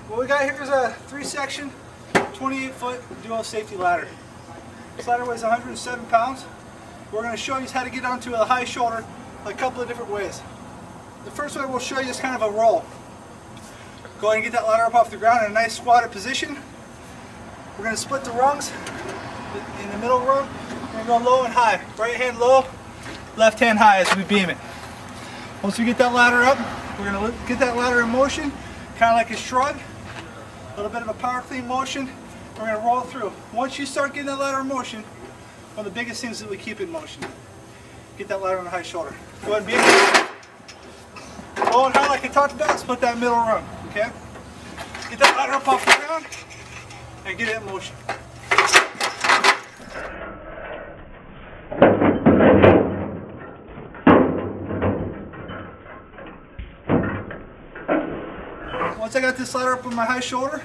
What we got here is a 3-section, 28-foot dual safety ladder. This ladder weighs 107 pounds. We're going to show you how to get onto a high shoulder a couple of different ways. The first way we'll show you is kind of a roll. Go ahead and get that ladder up off the ground in a nice squatted position. We're going to split the rungs in the middle rung. We're going to go low and high. Right hand low, left hand high as we beam it. Once we get that ladder up, we're going to get that ladder in motion, kind of like a shrug. A little bit of a power clean motion. We're going to roll through. Once you start getting that ladder in motion, one of the biggest things that we keep in motion. Get that ladder on the high shoulder. Go ahead and beam it. Low and high like I talked about, split that middle rung. Okay? Get that ladder up off the ground and get it in motion. Once I got this ladder up on my high shoulder,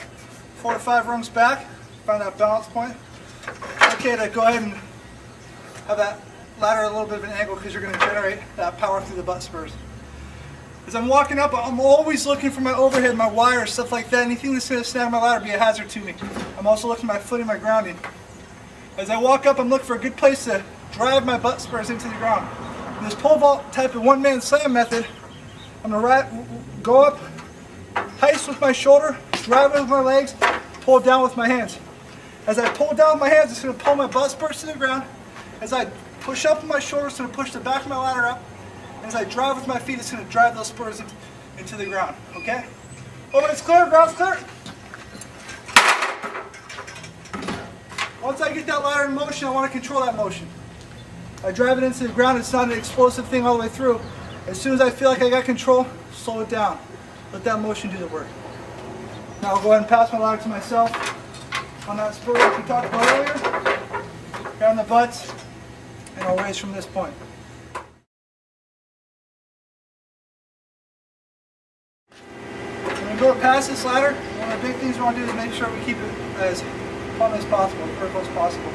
4 to 5 rungs back, find that balance point. Okay, to go ahead and have that ladder a little bit of an angle because you're going to generate that power through the butt spurs. As I'm walking up, I'm always looking for my overhead, my wires, stuff like that. Anything that's going to snag my ladder, be a hazard to me. I'm also looking at my footing, my grounding. As I walk up, I'm looking for a good place to drive my butt spurs into the ground. In this pole vault type of one-man slam method, I'm going to go up, heist with my shoulder, drive it with my legs, pull down with my hands. As I pull down with my hands, it's going to pull my butt spurs to the ground. As I push up with my shoulder, it's going to push the back of my ladder up. As I drive with my feet, it's going to drive those spurs into the ground. Okay? Overhead's clear, ground's clear. Once I get that ladder in motion, I want to control that motion. I drive it into the ground. It's not an explosive thing all the way through. As soon as I feel like I got control, slow it down. Let that motion do the work. Now I'll go ahead and pass my ladder to myself on that spur like we talked about earlier. Grab the butts, and I'll raise from this point. When we go past this ladder, one of the big things we want to do is make sure we keep it as plumb as possible, as vertical as possible.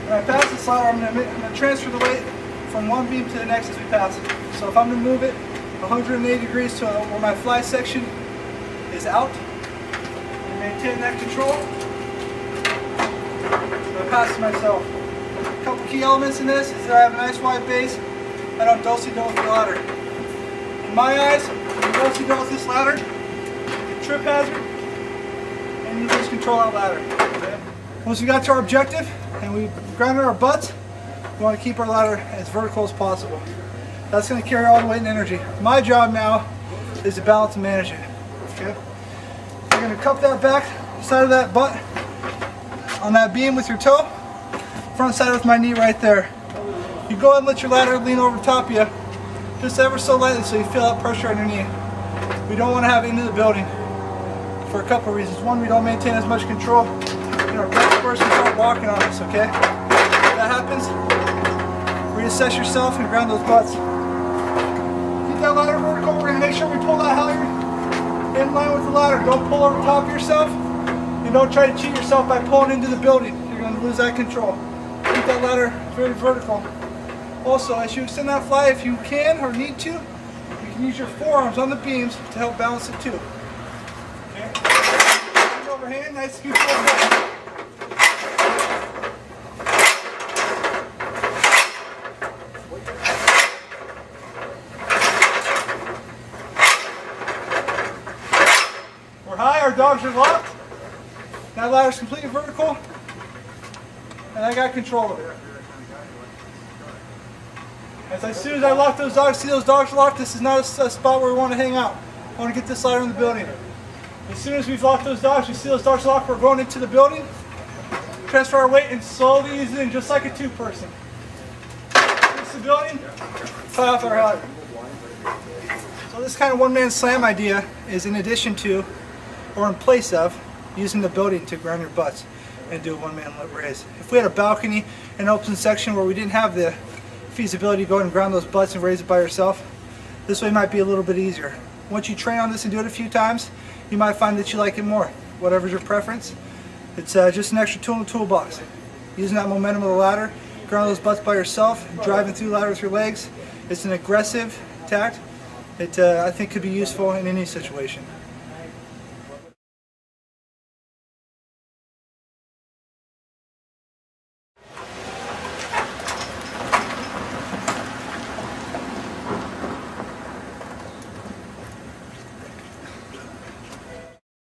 When I pass this ladder, I'm going to transfer the weight from one beam to the next as we pass it. So if I'm going to move it 180 degrees to where my fly section is out, and maintain that control, I'm going to pass it myself. A couple key elements in this is that I have a nice wide base. I don't do-si-do with the ladder. In my eyes, when you do-si-do with this ladder, it's a trip hazard, and you lose control of that ladder. Okay? Once we got to our objective, and we grounded our butts, we want to keep our ladder as vertical as possible. That's going to carry all the weight and energy. My job now is to balance and manage it. Okay? You're going to cup that back side of that butt on that beam with your toe, front side with my knee right there. You go ahead and let your ladder lean over top of you, just ever so lightly so you feel that pressure on your knee. We don't want to have it into the building for a couple of reasons. One, we don't maintain as much control, and our butt spurs can start walking on us, okay? If that happens, reassess yourself and ground those butts. Keep that ladder vertical. We're going to make sure we pull that halyard in line with the ladder. Don't pull over top of yourself, and don't try to cheat yourself by pulling into the building. You're going to lose that control. Keep that ladder very vertical. Also, as you extend that fly, if you can or need to, you can use your forearms on the beams to help balance it too. Okay? Hand over hand, nice and controlled. We're high, our dogs are locked. That ladder's completely vertical, and I got control of it. As soon as I lock those dogs, see those dogs locked, this is not a spot where we want to hang out. I want to get this ladder in the building. As soon as we've locked those dogs, we see those dogs locked, we're going into the building, transfer our weight, and slowly ease it in just like a two-person. Into the building, tie off our ladder. So this kind of one-man slam idea is in addition to, or in place of, using the building to ground your butts and do a one-man lit raise. If we had a balcony, an open section where we didn't have the feasibility to go and ground those butts and raise it by yourself, this way might be a little bit easier. Once you train on this and do it a few times, you might find that you like it more. Whatever's your preference, it's just an extra tool in the toolbox. Using that momentum of the ladder, ground those butts by yourself, driving through the ladder with your legs. It's an aggressive tact that I think could be useful in any situation.